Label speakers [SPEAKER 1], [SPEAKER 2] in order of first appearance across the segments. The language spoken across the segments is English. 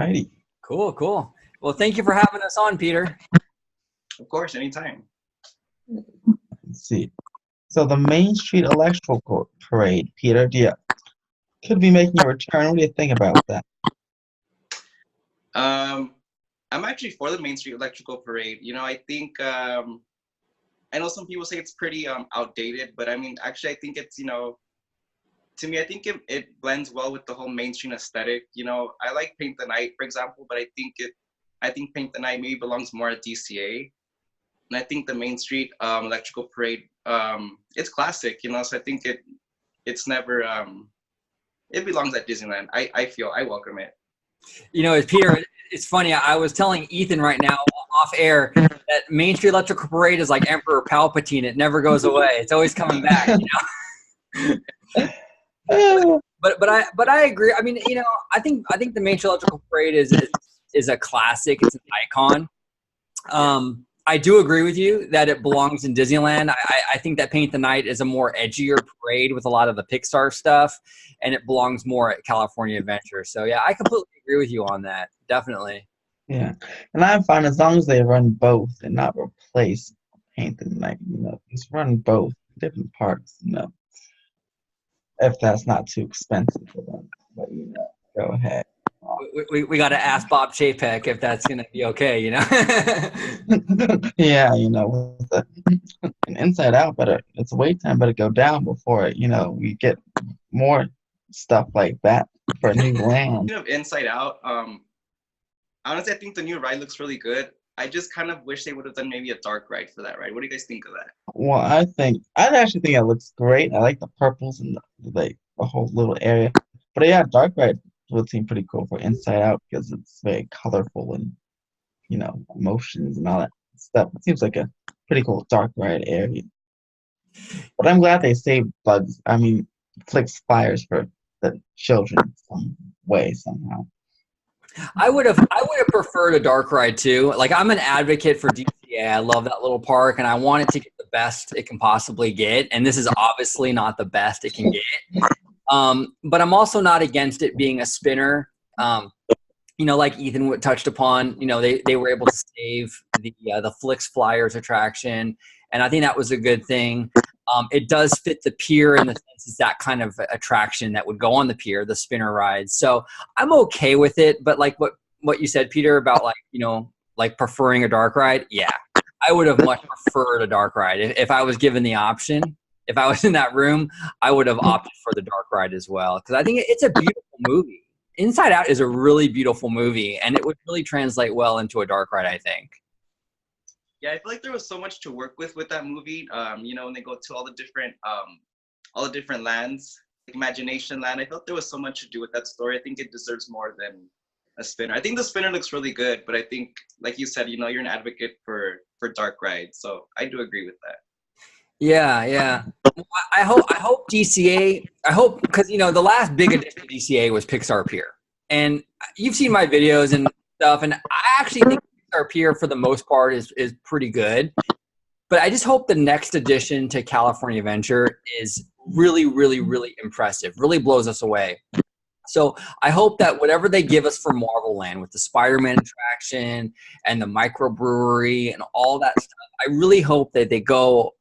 [SPEAKER 1] righty.
[SPEAKER 2] Cool, cool. Well, thank you for having us on, Peter.
[SPEAKER 3] Of course, anytime.
[SPEAKER 1] Let's see. So the Main Street Electrical Parade, Peter, could be making a return. What do you think about that?
[SPEAKER 3] I'm actually for the Main Street Electrical Parade. I think I know some people say it's pretty outdated, but I mean, actually, I think it's to me, I think it blends well with the whole mainstream aesthetic. I like Paint the Night, for example, but I think Paint the Night maybe belongs more at DCA. And I think the Main Street Electrical Parade, it's classic, so I think it's never, it belongs at Disneyland. I feel I welcome it.
[SPEAKER 2] Peter, it's funny. I was telling Ethan right now off air that Main Street Electrical Parade is like Emperor Palpatine. It never goes away. It's always coming back, But I agree. I mean, I think the Main Street Electrical Parade is a classic. It's an icon. I do agree with you that it belongs in Disneyland. I think that Paint the Night is a more edgier parade with a lot of the Pixar stuff, and it belongs more at California Adventure. So yeah, I completely agree with you on that. Definitely.
[SPEAKER 1] Yeah, and I find as long as they run both and not replace Paint the Night, just run both different parks, if that's not too expensive for them. But go ahead.
[SPEAKER 2] We got to ask Bob Chapek if that's going to be okay,
[SPEAKER 1] Yeah, with an Inside Out, its wait time better go down before, we get more stuff like that for a new land.
[SPEAKER 3] Speaking of Inside Out, honestly, I think the new ride looks really good. I just kind of wish they would have done maybe a dark ride for that ride. What do you guys think of that?
[SPEAKER 1] Well, I actually think it looks great. I like the purples and the whole little area. But yeah, dark ride would seem pretty cool for Inside Out because it's very colorful and, emotions and all that stuff. It seems like a pretty cool dark ride area. But I'm glad they saved Bugs. I mean, Flicks Flyers for the children some way, somehow.
[SPEAKER 2] I would have preferred a dark ride too. Like, I'm an advocate for DCA. I love that little park, and I want it to get the best it can possibly get. And this is obviously not the best it can get. But I'm also not against it being a spinner. Like Ethan touched upon, they were able to save the Flicks Flyers attraction, and I think that was a good thing. It does fit the pier in the sense it's that kind of attraction that would go on the pier, the spinner rides. So I'm okay with it. But like what you said, Peter, about like preferring a dark ride, yeah, I would have much preferred a dark ride if I was given the option. If I was in that room, I would have opted for the dark ride as well, because I think it's a beautiful movie. Inside Out is a really beautiful movie, and it would really translate well into a dark ride, I think.
[SPEAKER 3] Yeah, I feel like there was so much to work with that movie. When they go to all the different lands, like Imagination Land, I felt there was so much to do with that story. I think it deserves more than a spinner. I think the spinner looks really good, but I think, like you said, you're an advocate for dark rides, so I do agree with that.
[SPEAKER 2] Yeah. I hope DCA. I hope, because the last big addition to DCA was Pixar Pier, and you've seen my videos and stuff, and I actually think Pixar Pier for the most part is pretty good. But I just hope the next addition to California Adventure is really, really, really impressive. Really blows us away. So I hope that whatever they give us for Marvel Land with the Spider-Man attraction and the microbrewery and all that stuff, I really hope that they go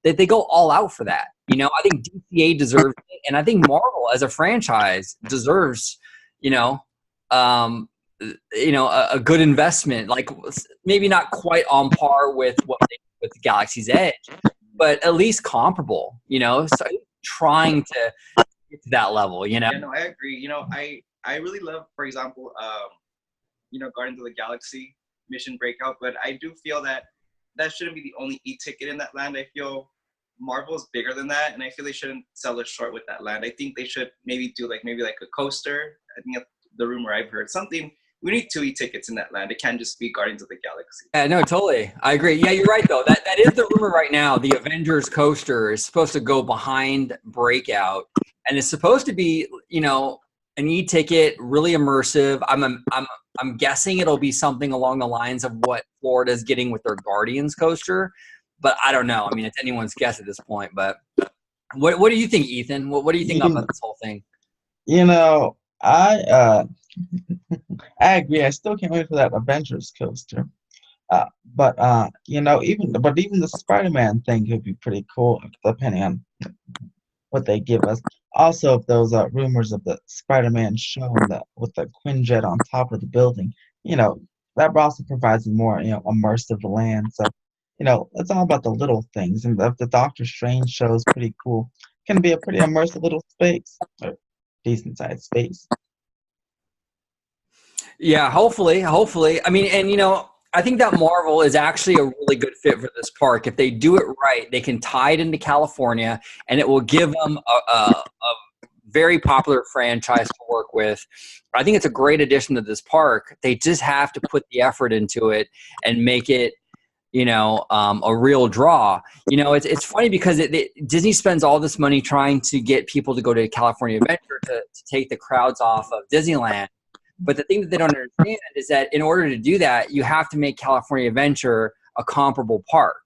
[SPEAKER 2] all out for that. I think DCA deserves it, and I think Marvel as a franchise deserves, a good investment. Like, maybe not quite on par with what they did with Galaxy's Edge, but at least comparable. So trying to get to that level.
[SPEAKER 3] Yeah, no, I agree. I really love, for example, Guardians of the Galaxy Mission Breakout, but I do feel that shouldn't be the only e-ticket in that land. I feel Marvel is bigger than that, and I feel they shouldn't sell it short with that land. I think they should maybe do like a coaster. I think that's the rumor I've heard. Something. We need 2 e-tickets in that land. It can't just be Guardians of the Galaxy.
[SPEAKER 2] Yeah, no, totally. I agree. Yeah, you're right though. That is the rumor right now. The Avengers coaster is supposed to go behind Breakout, and it's supposed to be, an e-ticket, really immersive. I'm guessing it'll be something along the lines of what Florida's getting with their Guardians coaster, but I don't know. I mean, it's anyone's guess at this point. But what do you think, Ethan? What do you think about this whole thing?
[SPEAKER 1] I agree. I still can't wait for that Avengers coaster. But even the Spider-Man thing could be pretty cool depending on what they give us. Also, if those rumors of the Spider-Man show and the with the Quinjet on top of the building, you know, that also provides a more immersive land. So, it's all about the little things. And if the Doctor Strange show is pretty cool, can be a pretty immersive little space, or decent sized space.
[SPEAKER 2] Yeah, hopefully. I mean, and I think that Marvel is actually a really good fit for this park. If they do it right, they can tie it into California, and it will give them a very popular franchise to work with. I think it's a great addition to this park. They just have to put the effort into it and make it, a real draw. It's funny because Disney spends all this money trying to get people to go to California Adventure to take the crowds off of Disneyland. But the thing that they don't understand is that in order to do that, you have to make California Adventure a comparable park.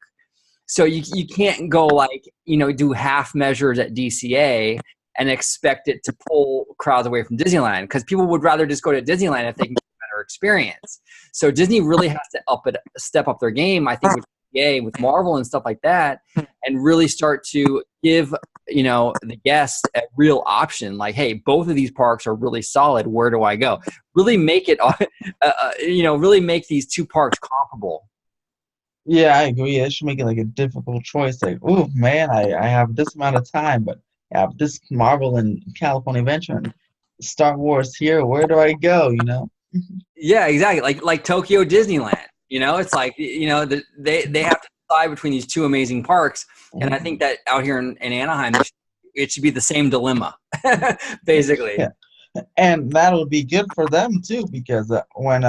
[SPEAKER 2] So you can't go do half measures at DCA and expect it to pull crowds away from Disneyland, because people would rather just go to Disneyland if they can get a better experience. So Disney really has to step up their game, I think, with DCA, with Marvel and stuff like that, and really start to give the guest a real option. Like, hey, both of these parks are really solid. Where do I go? Really make it, really make these two parks comparable.
[SPEAKER 1] Yeah, I agree. It should make it like a difficult choice. Like, oh man, I have this amount of time, but I have this Marvel and California Adventure and Star Wars here. Where do I go?
[SPEAKER 2] Yeah, exactly. Like Tokyo Disneyland. It's like they have to decide between these two amazing parks, and I think that out here in Anaheim, it should be the same dilemma, basically.
[SPEAKER 1] Yeah, and that'll be good for them too, because when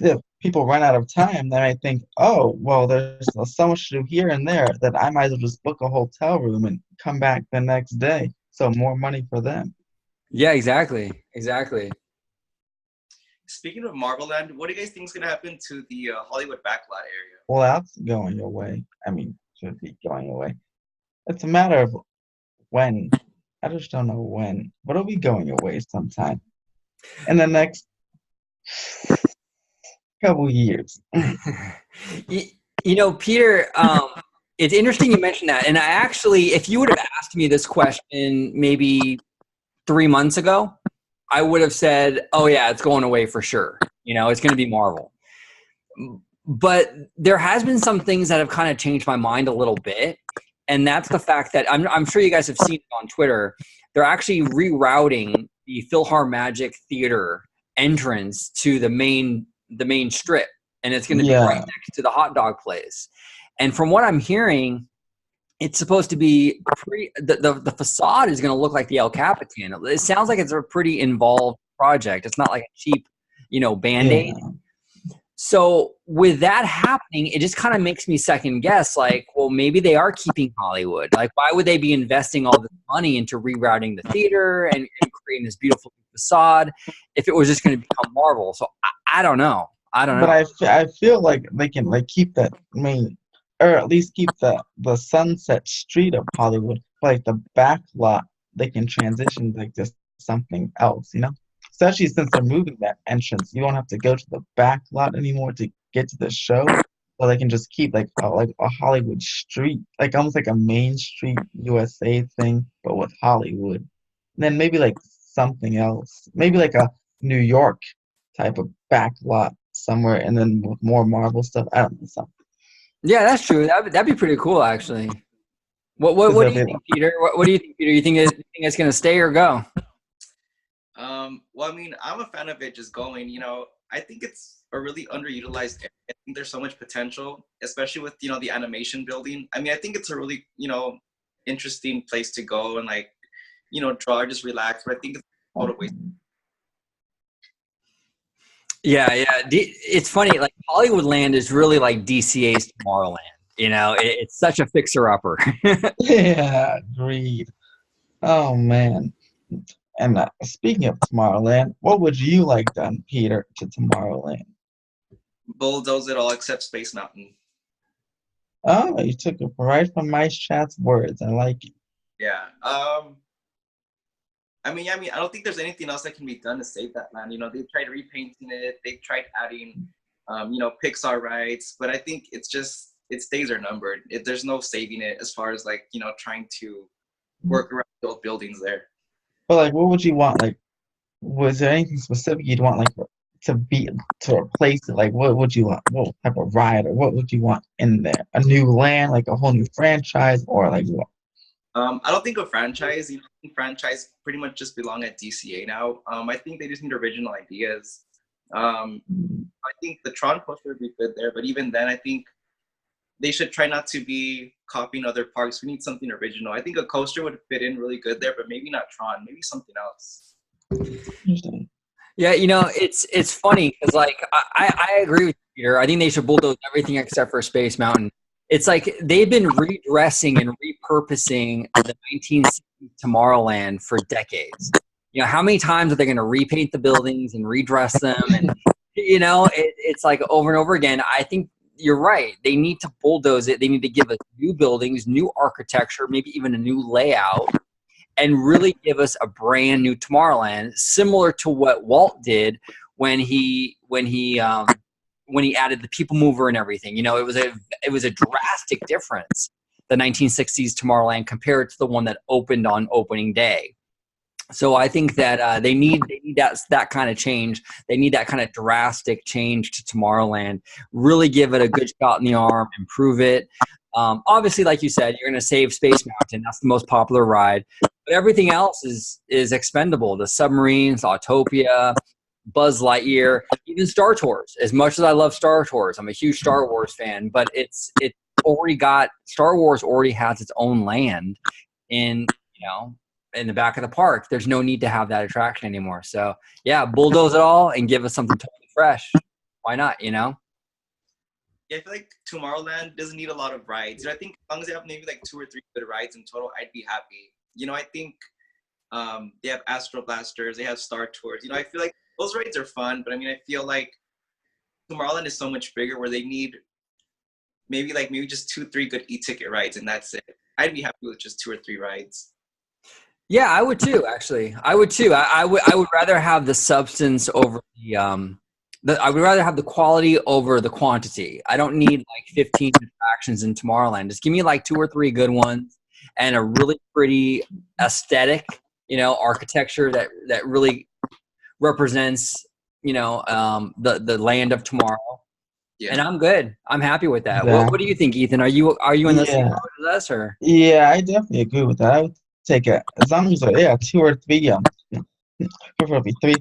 [SPEAKER 1] if people run out of time, they might think, oh, well, there's so much to do here and there that I might as well just book a hotel room and come back the next day. So more money for them.
[SPEAKER 2] Yeah, exactly.
[SPEAKER 3] Speaking of Marvel Land, what do you guys think is going to happen to the Hollywood backlot area?
[SPEAKER 1] Well, that's going away. I mean, should be going away. It's a matter of when. I just don't know when, but it'll be going away sometime in the next couple years.
[SPEAKER 2] Peter, it's interesting you mentioned that. And I actually, if you would have asked me this question maybe 3 months ago, I would have said, oh yeah, it's going away for sure. It's going to be Marvel. But there has been some things that have kind of changed my mind a little bit. And that's the fact that I'm sure you guys have seen it on Twitter. They're actually rerouting the PhilharMagic Theater entrance to the main strip. And it's going to be right next to the hot dog place. And from what I'm hearing, it's supposed to be the facade is going to look like the El Capitan. It sounds like it's a pretty involved project. It's not like a cheap, Band-Aid. Yeah. So with that happening, it just kind of makes me second guess, like, well, maybe they are keeping Hollywood. Like, why would they be investing all this money into rerouting the theater and creating this beautiful facade if it was just going to become Marvel? So I don't know.
[SPEAKER 1] But I feel like they can keep that main, or at least keep the Sunset Street of Hollywood, like the back lot. They can transition to something else, Especially since they're moving that entrance, you don't have to go to the back lot anymore to get to the show. So they can just keep like a Hollywood street, like almost like a Main Street USA thing, but with Hollywood. And then maybe like something else, maybe like a New York type of back lot somewhere, and then with more Marvel stuff. I don't know, something.
[SPEAKER 2] Yeah, that's true. That'd be pretty cool, actually. What do you think, Peter? What do you think, Peter? You think it's going to stay or go?
[SPEAKER 3] Well, I mean, I'm a fan of it just going. I think it's a really underutilized area. I think there's so much potential, especially with the animation building. I mean, I think it's a really interesting place to go and draw, just relax. But I think it's a total waste.
[SPEAKER 2] Yeah. It's funny. Like Hollywood Land is really like DCA's Tomorrowland. It's such a fixer-upper.
[SPEAKER 1] Yeah, agreed. Oh man. And speaking of Tomorrowland, what would you like done, Peter, to Tomorrowland?
[SPEAKER 3] Bulldoze it all except Space Mountain.
[SPEAKER 1] Oh, you took it right from Mice Chat's words. I like it.
[SPEAKER 3] Yeah. I don't think there's anything else that can be done to save that land. You know, they tried repainting it. They tried adding, Pixar rides, but I think its days are numbered. There's no saving it as far as like, trying to work around those buildings there.
[SPEAKER 1] But like, what would you want? Like, was there anything specific you'd want like to replace it? Like, what would you want? What type of ride or what would you want in there? A new land, like a whole new franchise, or like what?
[SPEAKER 3] I don't think a franchise. I think franchise pretty much just belong at DCA now. I think they just need original ideas. I think the Tron coaster would be good there, but even then, I think they should try not to be copying other parks. We need something original. I think a coaster would fit in really good there, but maybe not Tron. Maybe something else.
[SPEAKER 1] Interesting.
[SPEAKER 2] Yeah, it's funny because like I agree with you, Peter. I think they should bulldoze everything except for Space Mountain. It's like they've been redressing and repurposing the 1960s Tomorrowland for decades. How many times are they going to repaint the buildings and redress them? And it's like over and over again. I think you're right. They need to bulldoze it. They need to give us new buildings, new architecture, maybe even a new layout, and really give us a brand new Tomorrowland, similar to what Walt did when he added the People Mover and everything. It was a drastic difference, the 1960s Tomorrowland compared to the one that opened on opening day. So I think that they need that kind of change. They need that kind of drastic change to Tomorrowland. Really give it a good shot in the arm, improve it. Obviously, like you said, you're going to save Space Mountain. That's the most popular ride. But everything else is expendable. The submarines, Autopia, Buzz Lightyear, even Star Tours. As much as I love Star Tours, I'm a huge Star Wars fan, but Star Wars already has its own land in the back of the park. There's no need to have that attraction anymore. So yeah, bulldoze it all and give us something totally fresh. Why not?
[SPEAKER 3] Yeah, I feel like Tomorrowland doesn't need a lot of rides. I think as long as they have maybe like 2 or 3 good rides in total, I'd be happy. I think they have Astro Blasters, they have Star Tours. I feel like those rides are fun, but I feel like Tomorrowland is so much bigger where they need maybe just 2-3 good e-ticket rides, and that's it. I'd be happy with just 2 or 3 rides.
[SPEAKER 2] Yeah, I would too. Actually, I would too. I would rather have the substance over I would rather have the quality over the quantity. I don't need like 15 attractions in Tomorrowland. Just give me like 2 or 3 good ones and a really pretty aesthetic, architecture that really represents, the land of tomorrow. Yeah. And I'm good. I'm happy with that.
[SPEAKER 1] Yeah.
[SPEAKER 2] What do you think, Ethan? Are you in the same boat as us, or?
[SPEAKER 1] Yeah, I definitely agree with that. I would take it as long as 2 or 3, preferably 3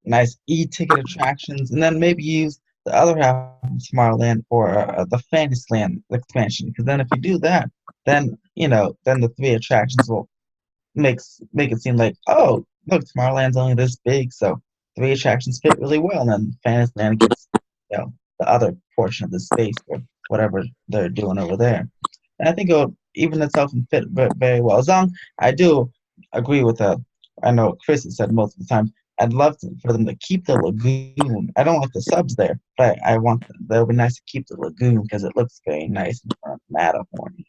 [SPEAKER 1] nice e-ticket attractions, and then maybe use the other half of Tomorrowland for the Fantasyland expansion. Because then if you do that, then then the 3 attractions will make it seem like, oh, look, Tomorrowland's only this big, so 3 attractions fit really well, and then Fantasyland gets the other portion of the space or whatever they're doing over there. And I think it will even itself and fit very well. As long I do agree with I know Chris has said most of the time, I'd love for them to keep the lagoon. I don't like the subs there, but I want them. That would be nice to keep the lagoon because it looks very nice in front of Matterhorn.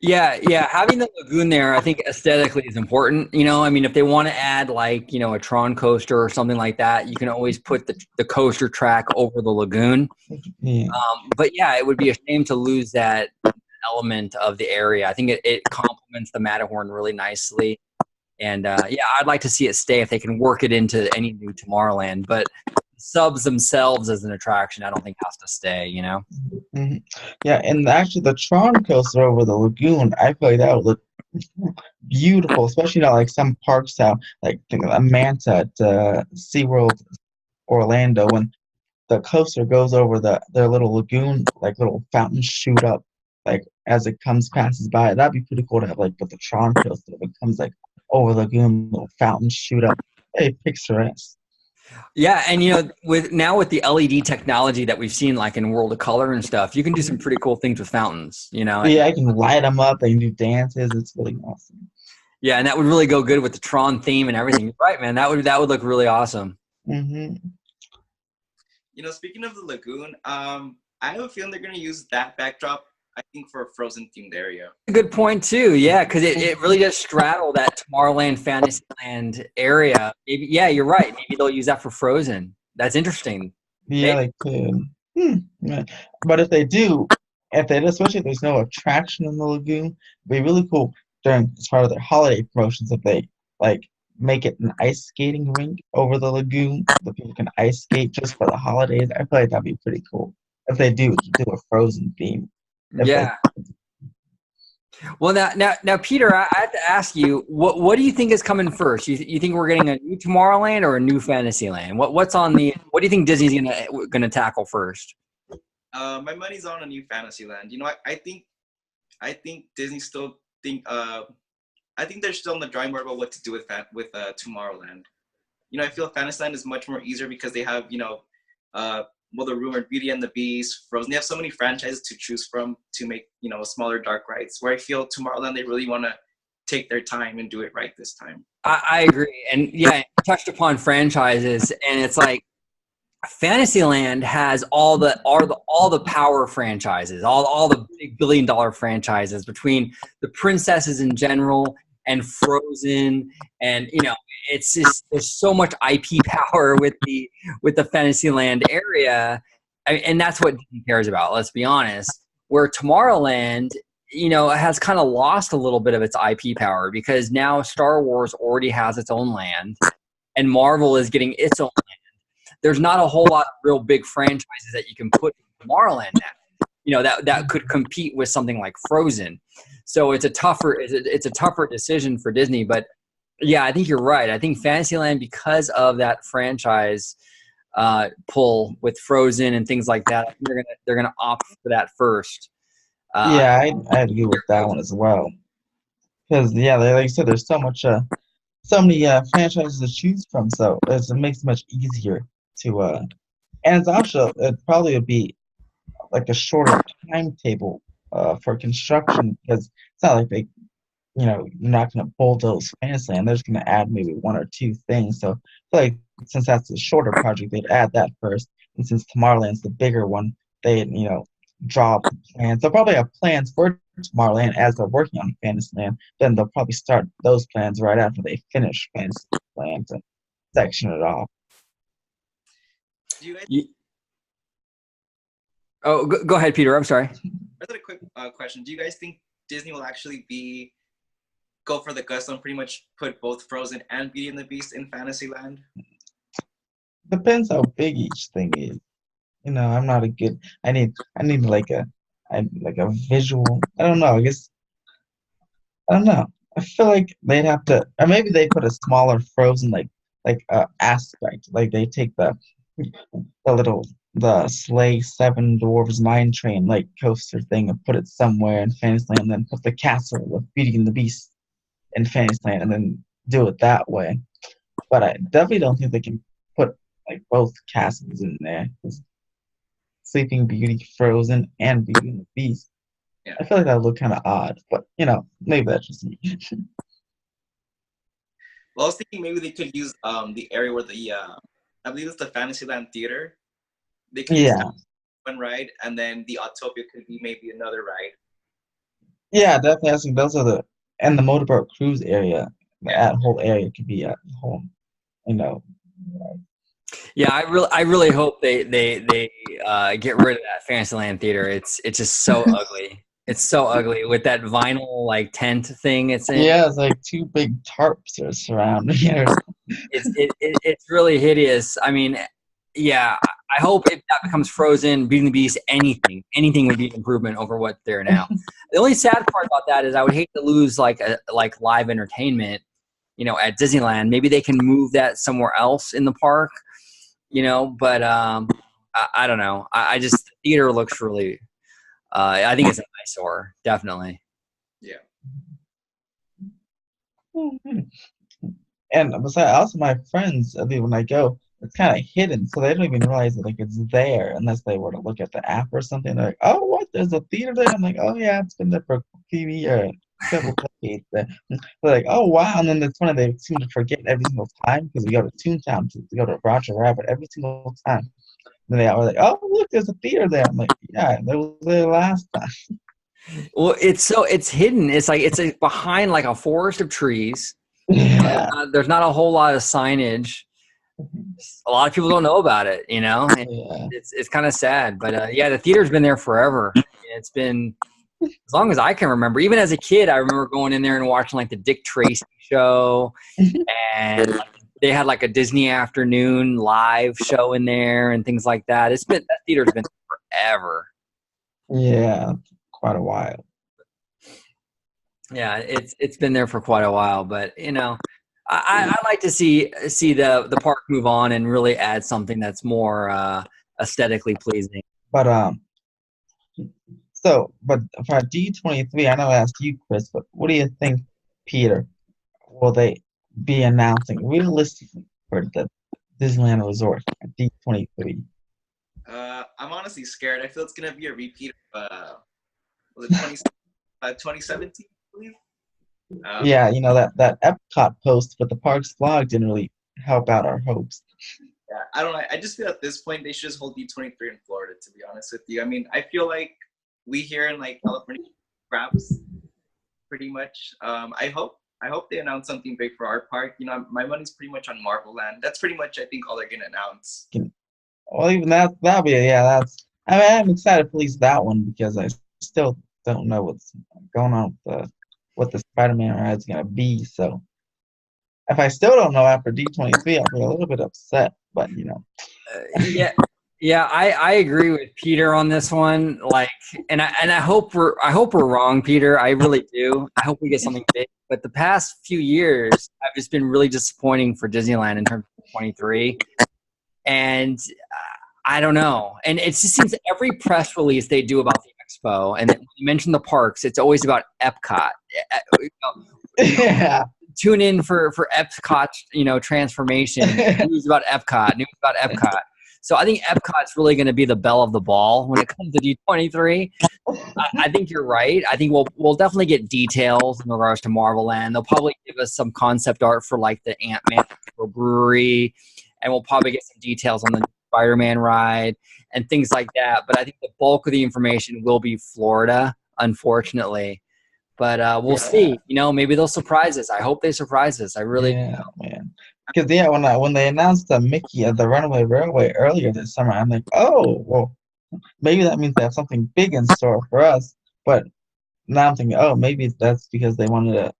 [SPEAKER 2] Yeah. Having the lagoon there, I think aesthetically is important. If they want to add like, a Tron coaster or something like that, you can always put the coaster track over the lagoon.
[SPEAKER 1] Yeah.
[SPEAKER 2] But yeah, it would be a shame to lose that element of the area. I think it complements the Matterhorn really nicely. And I'd like to see it stay if they can work it into any new Tomorrowland. But subs themselves as an attraction, I don't think has to stay,
[SPEAKER 1] Mm-hmm. Yeah, and actually the Tron coaster over the lagoon, I feel like that would look beautiful, especially like some parks have, like think of Manta at SeaWorld Orlando, when the coaster goes over their little lagoon, like little fountains shoot up, like as it passes by. That'd be pretty cool to have like with the Tron coaster. If it comes like over the lagoon, little fountains shoot up. Hey, picturesque.
[SPEAKER 2] Yeah, and with the LED technology that we've seen, like in World of Color and stuff, you can do some pretty cool things with fountains.
[SPEAKER 1] Yeah, I can light them up. They can do dances. It's really awesome.
[SPEAKER 2] Yeah, and that would really go good with the Tron theme and everything. You're right, man. That would look really awesome.
[SPEAKER 1] Mm-hmm.
[SPEAKER 3] Speaking of the lagoon, I have a feeling they're going to use that backdrop I think for a Frozen themed area.
[SPEAKER 2] A good point too. Yeah, because it really does straddle that Tomorrowland, Fantasyland area. Maybe, yeah, you're right. Maybe they'll use that for Frozen. That's interesting.
[SPEAKER 1] Yeah, they could. Yeah. But if they do, especially if there's no attraction in the lagoon, it'd be really cool during as part of their holiday promotions if they like make it an ice skating rink over the lagoon so people can ice skate just for the holidays. I feel like that'd be pretty cool if they do a Frozen theme. If they,
[SPEAKER 2] Yeah. Well, now, Peter, I have to ask you, what do you think is coming first? You think we're getting a new Tomorrowland or a new Fantasyland? What do you think Disney's gonna tackle first?
[SPEAKER 3] My money's on a new Fantasyland. You know, I think Disney still think I think they're still in the drawing board about what to do with Tomorrowland. You know, I feel Fantasyland is much more easier because they have, you know, the rumored Beauty and the Beast, Frozen. They have so many franchises to choose from to make, you know, smaller dark rides. Where I feel Tomorrowland, they really want to take their time and do it right this time.
[SPEAKER 2] I agree, and yeah, you touched upon franchises, and it's like Fantasyland has all the power franchises, all the big $1 billion franchises between the princesses in general and Frozen, and you know, it's just there's so much IP power with the Fantasyland area, and that's what Disney cares about. Let's be honest. Where Tomorrowland, you know, has kind of lost a little bit of its IP power because now Star Wars already has its own land, and Marvel is getting its own land. There's not a whole lot of real big franchises that you can put in Tomorrowland now, you know, that could compete with something like Frozen. So it's a tougher decision for Disney. But yeah, I think you're right. I think Fantasyland, because of that franchise pull with Frozen and things like that, I think they're gonna opt for that first.
[SPEAKER 1] yeah, I agree with that one as well. Because yeah, like you said, there's so many franchises to choose from, so it makes it much easier to and it's also it probably would be like a shorter timetable for construction because it's not like they, you know, you're not going to bulldoze Fantasyland. They're just going to add maybe one or two things. So I feel like since that's a shorter project, they'd add that first. And since Tomorrowland's the bigger one, they'd, you know, draw up the plans. They'll probably have plans for Tomorrowland as they're working on Fantasyland. Then they'll probably start those plans right after they finish Fantasyland to section it off.
[SPEAKER 3] Do you guys?
[SPEAKER 2] Oh, go ahead, Peter. I'm sorry.
[SPEAKER 3] A quick question. Do you guys think Disney will actually go for the gusto and pretty much put both Frozen and Beauty and the Beast in Fantasyland?
[SPEAKER 1] Depends how big each thing is. You know, I'm not a good. I need like a visual. I don't know. I don't know. I feel like they'd have to, or maybe they put a smaller Frozen aspect. Like they take the sleigh seven dwarves mine train like coaster thing and put it somewhere in Fantasyland, and then put the castle with Beauty and the Beast in Fantasyland, and then do it that way. But I definitely don't think they can put like both castles in there. Sleeping Beauty, Frozen, and Beauty and the Beast.
[SPEAKER 3] Yeah.
[SPEAKER 1] I feel like that would look kind of odd, but you know, maybe that's just me.
[SPEAKER 3] Well, I was thinking maybe they could use the area where I believe it's the Fantasyland Theater. They could use one ride, and then the Autopia could be maybe another ride.
[SPEAKER 1] Yeah, definitely. I think those are and the motorboat cruise area. That whole area could be a whole, you know.
[SPEAKER 2] Yeah, I really hope they get rid of that Fantasyland theater. It's just so ugly. It's so ugly with that vinyl like tent thing. It's in.
[SPEAKER 1] Yeah, it's like two big tarps are surrounding it.
[SPEAKER 2] It's really hideous. I mean, yeah, I hope if that becomes Frozen, Beauty and the Beast, anything would be an improvement over what they're now. The only sad part about that is I would hate to lose like live entertainment, you know, at Disneyland. Maybe they can move that somewhere else in the park, you know. But I don't know. I just the theater looks really. I think it's an eyesore, definitely.
[SPEAKER 3] Yeah.
[SPEAKER 1] And besides, also my friends, I mean, when I go, it's kind of hidden, so they don't even realize that like it's there unless they were to look at the app or something. They're like, "Oh, what? There's a theater there." I'm like, "Oh yeah, it's been there for TV or several decades." They're like, "Oh wow!" And then it's funny they seem to forget every single time because we go to Toontown to go to Roger Rabbit every single time. And they are like, "Oh look, there's a theater there." I'm like, "Yeah, that was there last time."
[SPEAKER 2] Well, it's hidden. It's behind like a forest of trees.
[SPEAKER 1] Yeah.
[SPEAKER 2] There's not a whole lot of signage. A lot of people don't know about it, and
[SPEAKER 1] Yeah.
[SPEAKER 2] it's kind of sad. But yeah, the theater's been there forever. It's been as long as I can remember. Even as a kid, I remember going in there and watching like the Dick Tracy show, and they had like a Disney afternoon live show in there and things like that. That theater's been forever.
[SPEAKER 1] Yeah, quite a while.
[SPEAKER 2] Yeah, it's been there for quite a while, but I like to see the park move on and really add something that's more aesthetically pleasing.
[SPEAKER 1] But but for D23, I know I asked you, Chris, but what do you think, Peter? Will they be announcing realistically for the Disneyland Resort at D23?
[SPEAKER 3] I'm honestly scared. I feel it's gonna be a repeat of was it 2017, I believe.
[SPEAKER 1] Yeah, that Epcot post with the Parks vlog didn't really help out our hopes.
[SPEAKER 3] Yeah, I don't know. I just feel at this point they should just hold D23 in Florida. To be honest with you, I mean, I feel like we here in like California grabs pretty much. I hope they announce something big for our park. My money's pretty much on Marvel Land. That's pretty much I think all they're gonna announce.
[SPEAKER 1] Well, even that'll be that's. I mean, I'm excited for at least that one because I still don't know what's going on with what the Spider-Man ride's gonna be. So if I still don't know after D23, I'll be a little bit upset. But
[SPEAKER 2] yeah, I agree with Peter on this one. Like, and I hope we're wrong, Peter. I really do. I hope we get something big. But the past few years have just been really disappointing for Disneyland in terms of 23. And I don't know. And it just seems every press release they do about the expo, and when you mention the parks, it's always about Epcot.
[SPEAKER 1] Yeah.
[SPEAKER 2] Tune in for Epcot's transformation. News about Epcot. So I think Epcot's really going to be the belle of the ball when it comes to D23. I think you're right. I think we'll definitely get details in regards to Marvel Land. They'll probably give us some concept art for like the Ant-Man brewery, and we'll probably get some details on the Spider-Man ride and things like that. But I think the bulk of the information will be Florida, unfortunately. But we'll see. Maybe they'll surprise us. I hope they surprise us. I really
[SPEAKER 1] do. Man. Because when they announced the Mickey at the Runaway Railway earlier this summer, I'm like, oh, well, maybe that means they have something big in store for us. But now I'm thinking, oh, maybe that's because they wanted to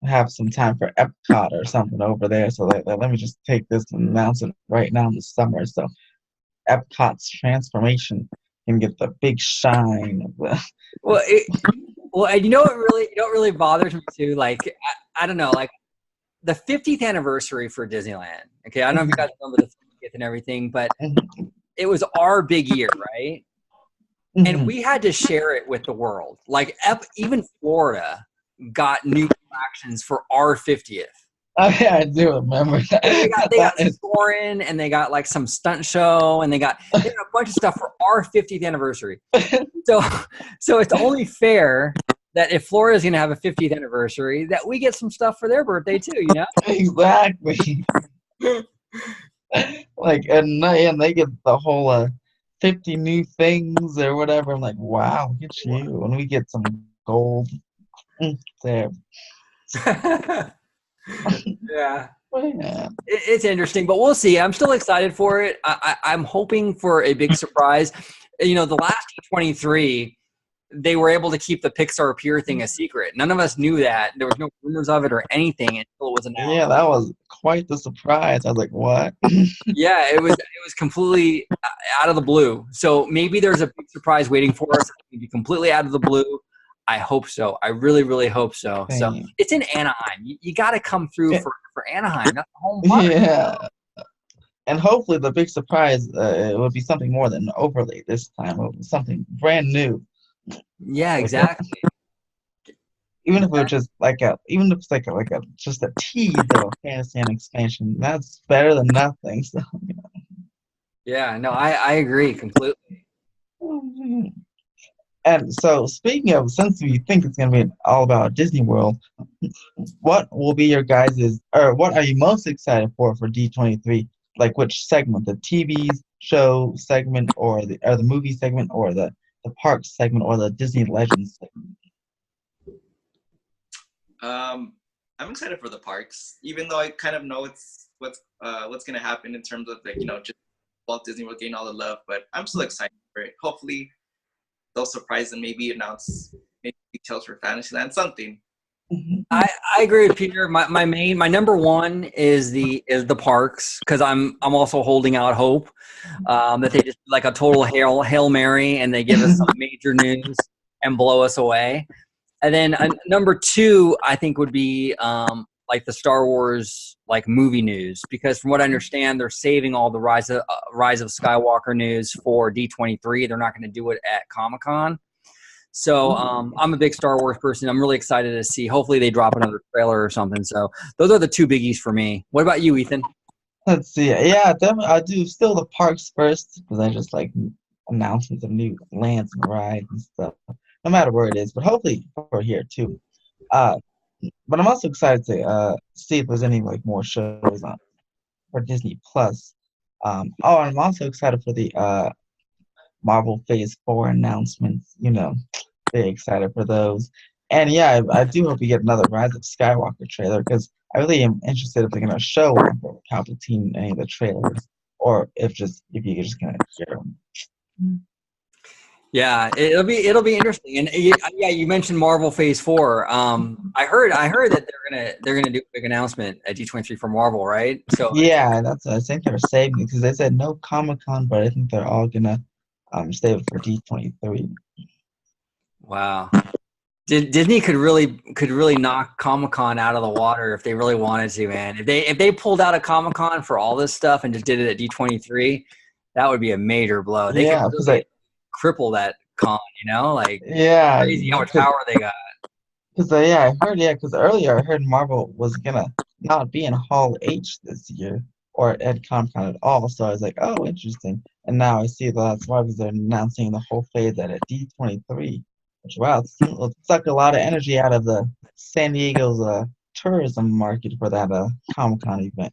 [SPEAKER 1] have some time for Epcot or something over there. So let me just take this and announce it right now in the summer. So Epcot's transformation can get the big shine of the.
[SPEAKER 2] Well, and you know what really bothers me too? Like, I don't know, like the 50th anniversary for Disneyland. Okay, I don't know if you guys remember the 50th and everything, but it was our big year, right? And we had to share it with the world. Like, even Florida got new attractions for our 50th.
[SPEAKER 1] Oh yeah, I do remember that.
[SPEAKER 2] They got Soarin', and they got like some stunt show, and they got a bunch of stuff for our 50th anniversary. So it's only fair that if Florida's going to have a 50th anniversary, that we get some stuff for their birthday too,
[SPEAKER 1] Exactly. Like, and they get the whole 50 new things or whatever. I'm like, wow, look at you. And we get some gold there.
[SPEAKER 2] Yeah. It's interesting, but we'll see. I'm still excited for it. I'm hoping for a big surprise. The last D23, they were able to keep the Pixar Pier thing a secret. None of us knew that. There was no rumors of it or anything until it was announced.
[SPEAKER 1] Yeah, that was quite the surprise. I was like, what?
[SPEAKER 2] Yeah, it was completely out of the blue. So maybe there's a big surprise waiting for us. Maybe completely out of the blue. I hope so. I really, really hope so.
[SPEAKER 1] Dang.
[SPEAKER 2] So it's in Anaheim. You got to come through for Anaheim. That's the home park.
[SPEAKER 1] Yeah. And hopefully the big surprise it will be something more than an overlay this time. It will be something brand new.
[SPEAKER 2] Yeah, exactly.
[SPEAKER 1] Even if it's just even if it's just a tease of a Fantasyland expansion, that's better than nothing. So,
[SPEAKER 2] Yeah, no, I agree completely.
[SPEAKER 1] And so, speaking of, since we think it's going to be all about Disney World, what will be your what are you most excited for D23? Like which segment, the TV show segment, or the movie segment, or the park segment or the Disney Legends segment?
[SPEAKER 3] I'm excited for the parks, even though I kind of know what's gonna happen in terms of like just Walt Disney will gain all the love, but I'm still excited for it. Hopefully they'll surprise and maybe announce maybe details for Fantasyland, something.
[SPEAKER 2] I agree with Peter. My number one is the parks, because I'm also holding out hope that they just do like a total hail Mary and they give us some major news and blow us away. And then number two, I think, would be like the Star Wars like movie news, because from what I understand, they're saving all the Rise of Skywalker news for D23. They're not going to do it at Comic-Con. So I'm a big Star Wars person. I'm really excited to see. Hopefully they drop another trailer or something. So those are the two biggies for me. What about you, Ethan?
[SPEAKER 1] Let's see. Yeah, definitely. I do still the parks first because I just like announcements of new lands and rides and stuff, no matter where it is. But hopefully for here too. Uh, but I'm also excited to see if there's any like more shows on for Disney Plus. Oh, and I'm also excited for the Marvel Phase 4 announcements. Very excited for those. And yeah, I do hope we get another Rise of Skywalker trailer because I really am interested if they're gonna show Palpatine in any of the trailers, or if you're just gonna hear them.
[SPEAKER 2] Yeah, it'll be interesting. And yeah, you mentioned Marvel Phase 4. I heard that they're gonna do a big announcement at D23 for Marvel, right? So
[SPEAKER 1] Yeah, I think they're saving it because they said no Comic-Con, but I think they're all gonna save it for D23.
[SPEAKER 2] wow. Disney could really knock Comic-Con out of the water if they really wanted to, man. If they pulled out a Comic-Con for all this stuff and just did it at D23, that would be a major blow. They could
[SPEAKER 1] Yeah, because
[SPEAKER 2] really cripple that con, like
[SPEAKER 1] yeah,
[SPEAKER 2] crazy how much power they got.
[SPEAKER 1] because because earlier I heard Marvel was gonna not be in Hall H this year or at Comic-Con at all. So I was like, oh, interesting. And now I see that's why because they're announcing the whole phase at a D23. Which wow, it sucked a lot of energy out of the San Diego's tourism market for that Comic-Con event.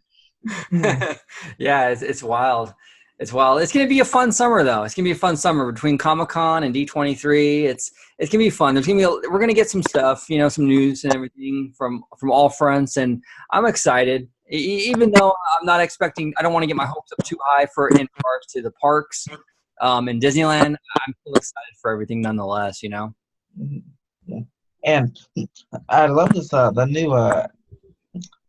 [SPEAKER 2] Yeah, it's wild. It's wild. It's gonna be a fun summer though. It's gonna be a fun summer between Comic-Con and D23. It's gonna be fun. We're gonna get some stuff, some news and everything from all fronts, and I'm excited. Even though I'm not expecting, I don't want to get my hopes up too high in regards to the parks in Disneyland. I'm still excited for everything nonetheless.
[SPEAKER 1] Yeah. And I love this the new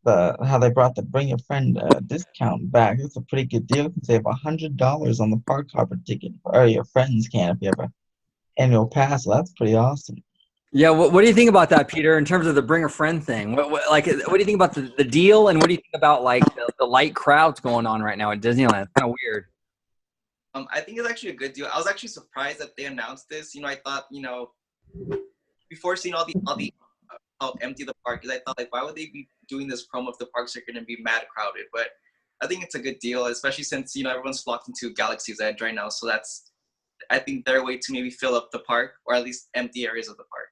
[SPEAKER 1] how they brought the bring a friend discount back. It's a pretty good deal. You can save $100 on the park hopper ticket, or your friends can if you have an annual pass. So that's pretty awesome.
[SPEAKER 2] Yeah, what do you think about that, Peter? In terms of the bring a friend thing, what do you think about the deal, and what do you think about like the light crowds going on right now at Disneyland? It's kind of weird.
[SPEAKER 3] I think it's actually a good deal. I was actually surprised that they announced this. I thought before seeing all the how empty the park is, I thought like why would they be doing this promo if the parks are going to be mad crowded? But I think it's a good deal, especially since everyone's flocked into Galaxy's Edge right now. So that's I think their way to maybe fill up the park or at least empty areas of the park.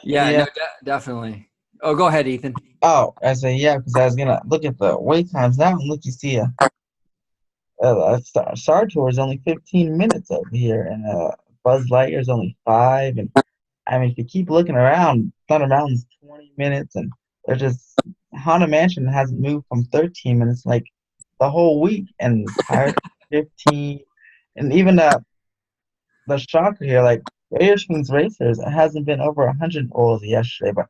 [SPEAKER 2] Yeah, no, definitely. Oh, go ahead, Ethan.
[SPEAKER 1] Oh, I say yeah, because I was gonna look at the wait times now and look. You see Star Tour is only 15 minutes over here, and Buzz Lightyear is only 5. And I mean, if you keep looking around, Thunder Mountain's 20 minutes, and they're just Haunted Mansion hasn't moved from 13 minutes like the whole week, and Pirates 15, and even the shocker here, like Radio Springs Racers, it hasn't been over 100 goals yesterday, but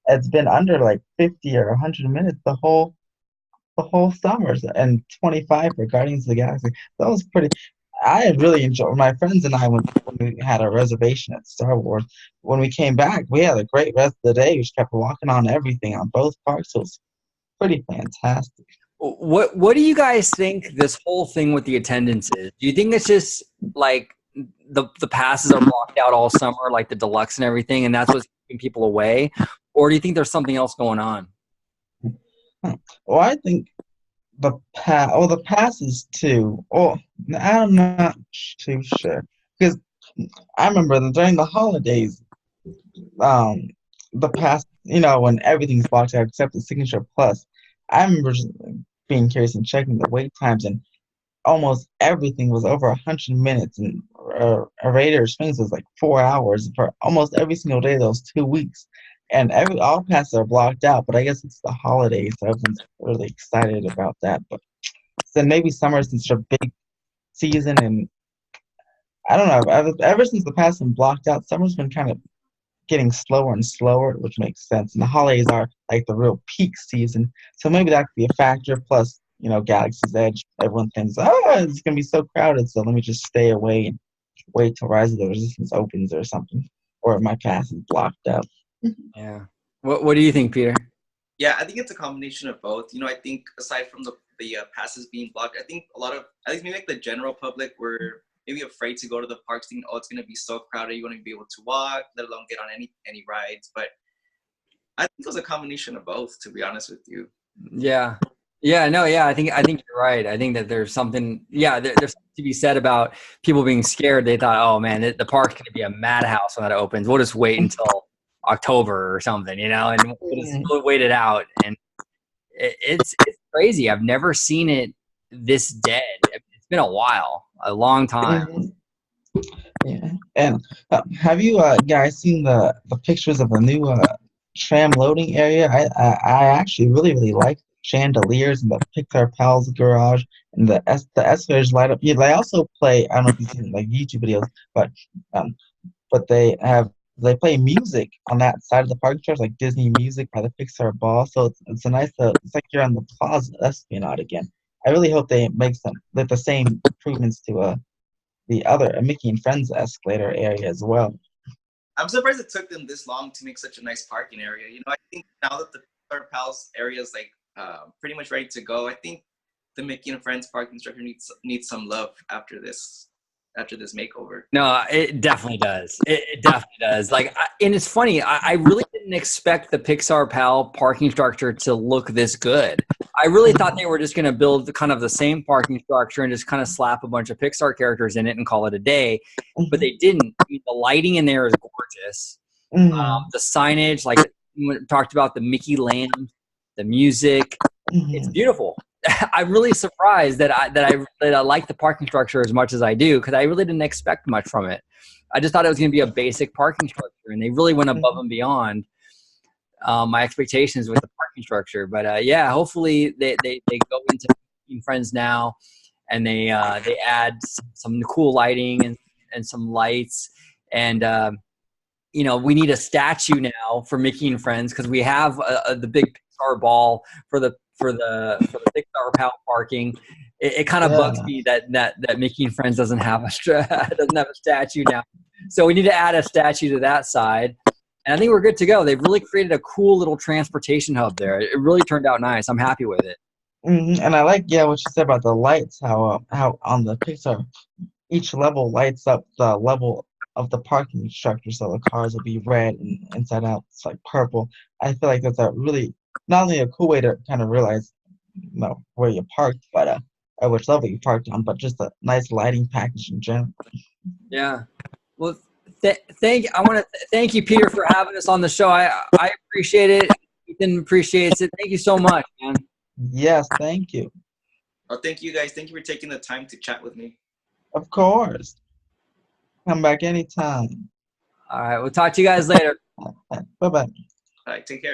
[SPEAKER 1] it's been under like 50 or 100 minutes the whole summer, and 25 for Guardians of the Galaxy. That was pretty. I really enjoyed. My friends and I when we had a reservation at Star Wars. When we came back, we had a great rest of the day. We just kept walking on everything on both parks. So it was pretty fantastic.
[SPEAKER 2] What do you guys think this whole thing with the attendance is? Do you think it's just like the passes are blocked out all summer, like the deluxe and everything, and that's what's keeping people away, or do you think there's something else going on?
[SPEAKER 1] Well, I think the passes too. Oh, I'm not too sure because I remember during the holidays, the pass, when everything's blocked out except the Signature Plus. I remember just being curious and checking the wait times, and almost everything was over 100 minutes, and Raider Springs was like 4 hours for almost every single day those 2 weeks. And all passes are blocked out, but I guess it's the holidays, so everyone's really excited about that. But then maybe summer since it's a big season, and I don't know. Ever since the past been blocked out, summer's been kind of getting slower and slower, which makes sense. And the holidays are like the real peak season, so maybe that could be a factor. Plus, Galaxy's Edge, everyone thinks, it's gonna be so crowded, so let me just stay away and wait till Rise of the Resistance opens or something, or my pass is blocked out.
[SPEAKER 2] Yeah. What do you think, Peter?
[SPEAKER 3] Yeah, I think it's a combination of both. I think aside from the passes being blocked, I think at least maybe like the general public were maybe afraid to go to the parks, thinking, oh, it's going to be so crowded, you won't be able to walk, let alone get on any rides. But I think it was a combination of both, to be honest with you.
[SPEAKER 2] Yeah. I think you're right. I think that there's something, there's something to be said about people being scared. They thought, oh man, the park's going to be a madhouse when that opens. We'll just wait until October or something, and we'll just wait it out. And it's crazy. I've never seen it this dead. It's been a while, a long time.
[SPEAKER 1] Yeah. And have you guys seen the pictures of the new tram loading area? I actually really, really like chandeliers and the Pixar Pals garage and the escalators light up. Yeah, they also play. I don't know if you've seen like YouTube videos, but they play music on that side of the park structure, like Disney music by the Pixar Ball. So it's a nice. It's like you're on the Plaza Esplanade again. I really hope they make the same improvements to the other Mickey and Friends escalator area as well.
[SPEAKER 3] I'm surprised it took them this long to make such a nice parking area. I think now that the Pixar Pals area is like pretty much ready to go, I think the Mickey and Friends parking structure needs some love after this makeover.
[SPEAKER 2] No, it definitely does. It definitely does. And it's funny. I really didn't expect the Pixar Pal parking structure to look this good. I really thought they were just going to build kind of the same parking structure and just kind of slap a bunch of Pixar characters in it and call it a day. But they didn't. I mean, the lighting in there is gorgeous. The signage, like we talked about, the Mickey Land, the music, it's beautiful. I'm really surprised that I like the parking structure as much as I do, because I really didn't expect much from it. I just thought it was going to be a basic parking structure, and they really went above and beyond my expectations with the parking structure. But hopefully they go into Making Friends now, and they add some cool lighting and some lights, and we need a statue now for Mickey and Friends, because we have the big Pixar ball for the Pixar Pal parking. It kind of bugs me that Mickey and Friends doesn't have a statue now. So we need to add a statue to that side. And I think we're good to go. They've really created a cool little transportation hub there. It really turned out nice. I'm happy with it.
[SPEAKER 1] And I like what you said about the lights. How on the Pixar, each level lights up the level of the parking structure, so the cars will be red and inside out it's like purple. I feel like that's a really not only a cool way to kind of realize where you parked, but which level you parked on, but just a nice lighting package in general.
[SPEAKER 2] Yeah. Well, I want to thank you, Peter, for having us on the show. I appreciate it. Ethan appreciates it. Thank you so much, man.
[SPEAKER 1] Yes, thank you.
[SPEAKER 3] Oh, thank you guys. Thank you for taking the time to chat with me.
[SPEAKER 1] Of course. Come back anytime.
[SPEAKER 2] All right. We'll talk to you guys later.
[SPEAKER 1] Bye-bye.
[SPEAKER 3] All right. Take care.